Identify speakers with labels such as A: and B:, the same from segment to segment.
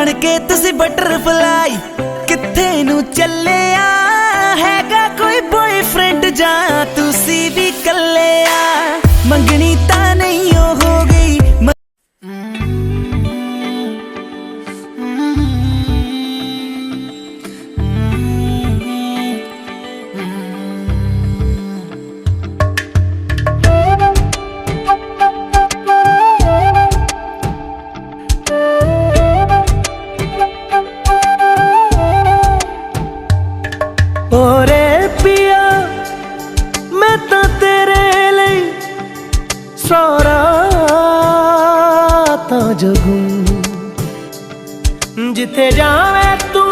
A: बन के तुसी बटरफ्लाई किथे नू चलिया हैगा कोई बॉयफ्रेंड जा तुसी भी कलिया मंगनी ता नहीं हो गई। ओरे पिया मैं तो तेरे लिए सारा ता जगू जिथे जावे तू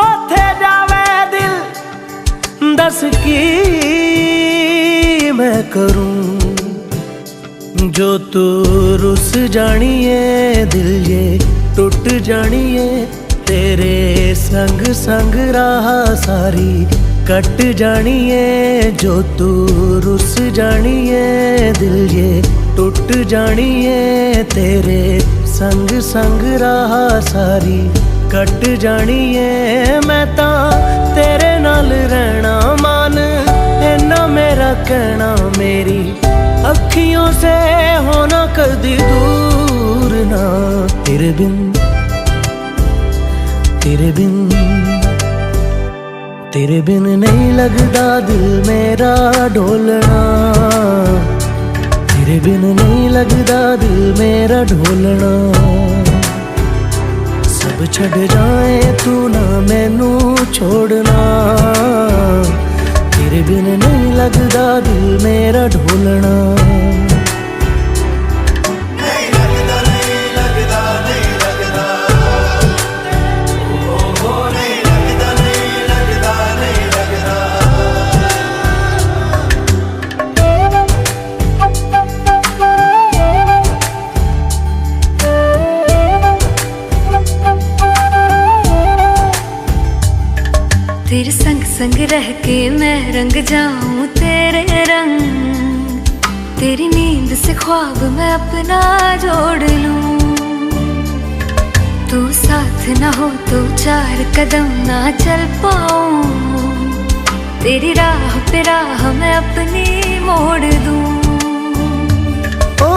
A: ओथे जावे दिल दस की मैं करूं जो तू रुस जानिए दिल ये टूट जानिए तेरे संग संग राह सारी कट जानिए जो तू रुस जानिए दिल ये टूट जानिए तेरे संग संग राह सारी कट जानिए मैं ता तेरे नाल रहना मान इन्ना मेरा कहना मेरी अखियों से होना कदी दूर ना तेरे बिन तेरे बिन नहीं लगदा दिल मेरा ढोलना तेरे बिन नहीं लगदा दिल मेरा ढोलना सब छड़ जाए तू ना मैनू छोड़ना तेरे बिन नहीं लगदा दिल मेरा ढोलना।
B: तेरे संग संग रह के मैं रंग जाऊं तेरे रंग तेरी नींद से ख्वाब मैं अपना जोड़ लूं तू साथ ना हो तो चार कदम ना चल पाऊं तेरी राह पे राह मैं अपनी मोड़ दूं।
A: ओ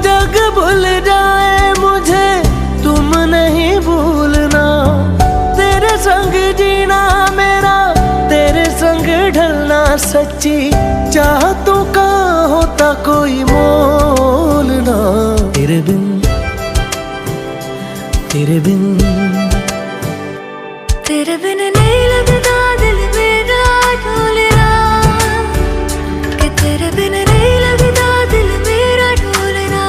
A: जग भूल जाए मुझे तुम नहीं भूलना तेरे संग जीना मेरा तेरे संग ढलना सच्ची चाहतों का होता कोई मोल ना तेरे बिन
B: तेरे बिन नहीं लगदा दिल मेरा ढोलना कि तेरे बिन नहीं लगदा दिल मेरा ढोलना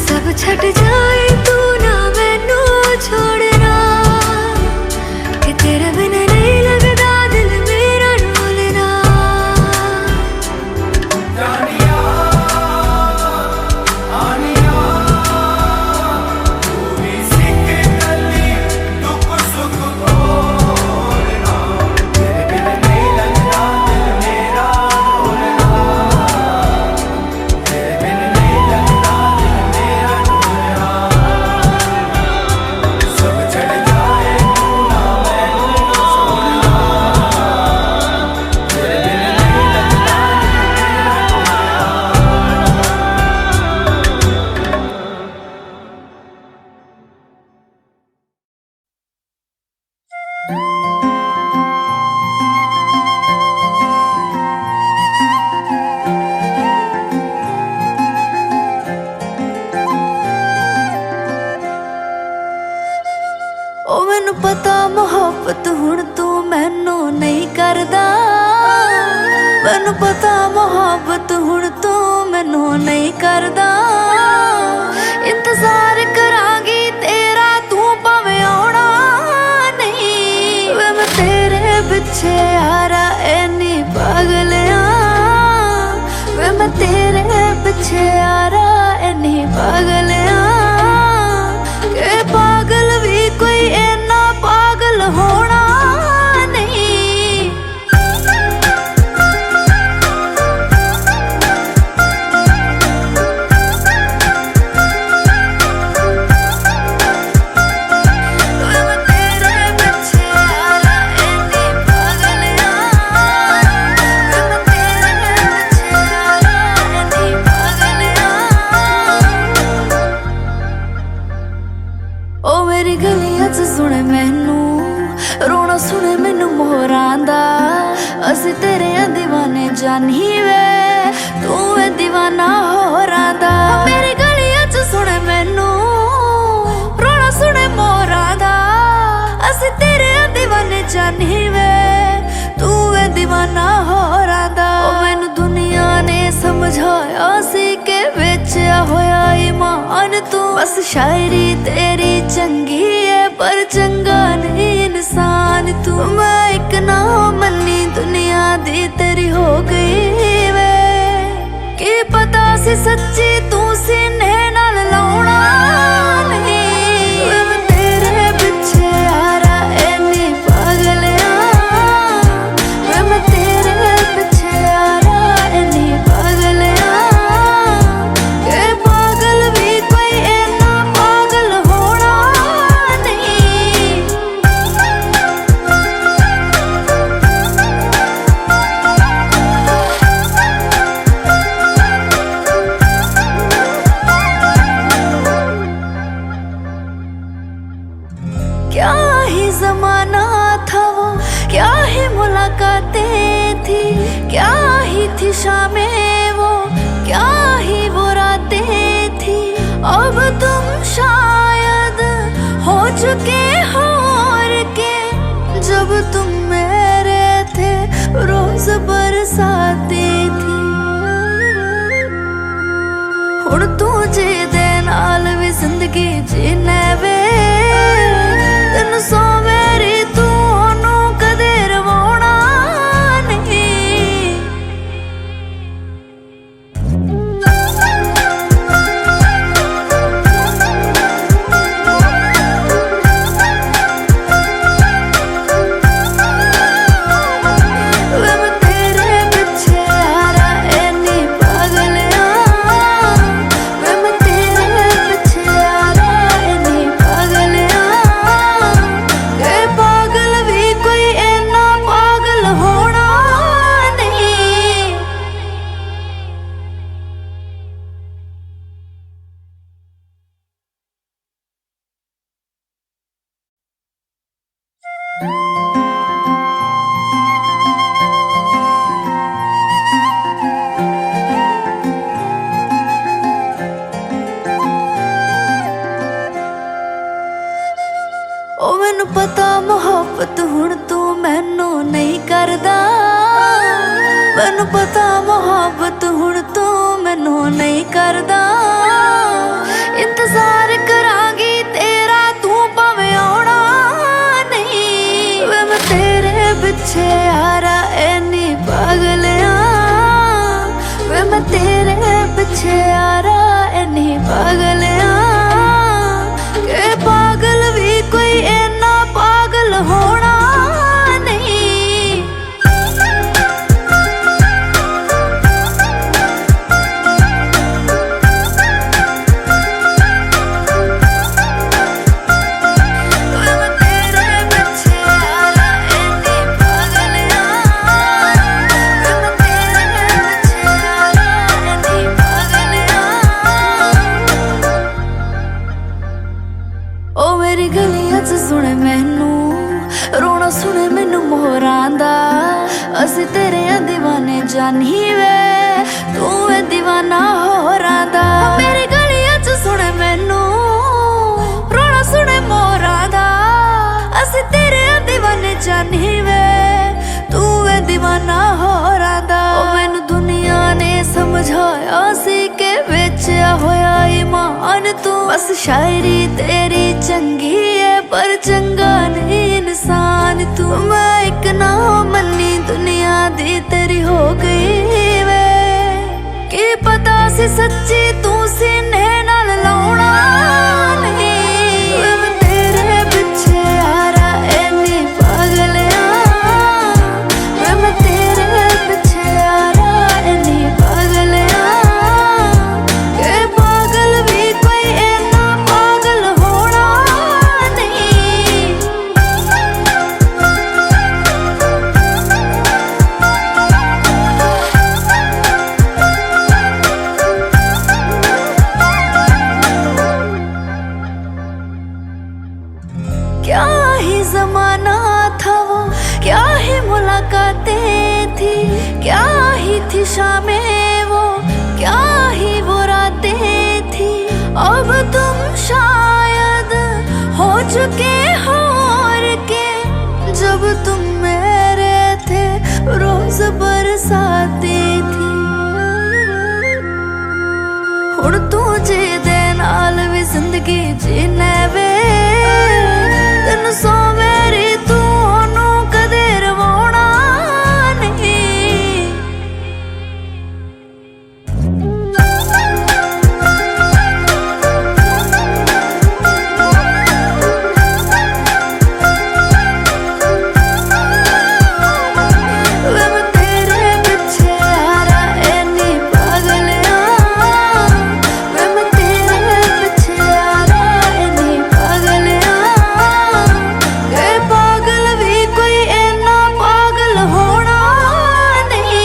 B: सब छट जाए तू ना मैनू छोड़ना कि तेरे बिन नहीं लगदा दिल मेरा ढोलना। ओ मैनू पता मोहब्बत हुण तू मैनू नहीं करदा मैनू पता मोहब्बत हुण तू मैनू नहीं करदा इंतजार करांगी तेरा तू भावें आउणा नहीं वे मैं तेरे पिछे यारा इन्नी पागल वे मैं तेरे पिछे यारा इन्नी पागल के पागल भी कोई इन्ना पागल होना च सुने मैनू रोना सुने मैनू मोहरां दा असी तेरे दीवाने जानी वे तू है दीवाना होरां दा मेरी गलियां च सुने मैनू रोना सुने मोहरां दा असी तेरे दीवाने जानी वे तू है दीवाना होरां दा मैनू दुनिया ने समझाया सी के बेचा होया ईमान तू बस शायरी तेरी चंगी है पर चंगा नहीं इंसान तू मैं एक ना मन्नी दुनिया दी तेरी हो गई वे की पता सी सच्ची तू सीने नाल लाउणा नहीं मैं तेरे पिछे यारा एनी पागल मैं तेरे पिछे यारा एनी पागल के पागल भी कोई इतना पागल होना नहीं क्या ही जमाना था वो क्या ही मुलाकातें थी क्या ही थी शामें वो क्या ही वो रातें थी अब तुम शायद हो चुके हो और के जब तुम मेरे थे रोज बरसाते थी हुण तू जी दे नाल भी जिंदगी जीने वे तेन सो मेरी तू ओनू कदे रवाउणा नहीं वे मैं तेरे पिछे यारा एनी पागल वे मैं तेरे पिछे यारा एनी पागल के पागल भी कोई इतना पागल होना नहीं ओ मैनू पता मोहब्बत हुण तू मैनू नहीं करदा मैनू पता मोहब्बत हुण तू मैनू नहीं करदा इंतजार करांगी तेरा तू भावें आउणा नहीं वे मैं तेरे पिछे यारा एनी पागल वे मैं तेरे पिछे यारा एनी पागल के पागल भी कोई इतना पागल होना नहीं मैं तेरे पिछे यारा एनी पागल मैं तेरे पिछे यारा एनी पागल ओ मेरी गलियां च सुने मैनू रोना सुने मैनू मोहरां दा असी तेरे दीवाने जानी वे तू है दीवाना होरां दा मेरी गलियां च सुने मैनू रोना सुने मोहरां दा असी तेरे दीवाने जानी वे तू है दीवाना होरां दा मैनू दुनिया ने समझाया सी के बेचा होया ईमान तू बस शायरी तेरी चंगी है पर चंगा नहीं इंसान तू मैं एक ना मन्नी दुनिया दी तेरी हो गई वे की पता सी सच्ची तू सीने नाल लाउणा नहीं मैं तेरे पिछे यारा एनी पागल मैं तेरे पिछे यारा एनी पागल के पागल भी कोई इतना पागल होना नहीं जमाना था वो, क्या ही मुलाकातें थी, क्या ही थी शामें वो, क्या ही वो रातें थी। अब तुम शायद हो चुके हो और के, जब तुम मेरे थे रोज बरसाते थी। हुण तू जी दे नाल भी जिंदगी जीने वे, तेन सौ मेरी तू ओनू कदे रवाउणा नहीं। वे मैं तेरे पिछे यारा एनी पागल आ, वे मैं तेरे पिछे यारा एनी पागल आ, के पागल भी कोई इन्ना पागल होना नहीं।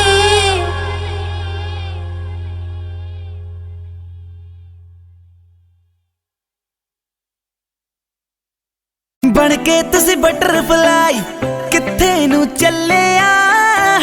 A: बन के तुसी बटरफ्लाई किथे नू चले आ।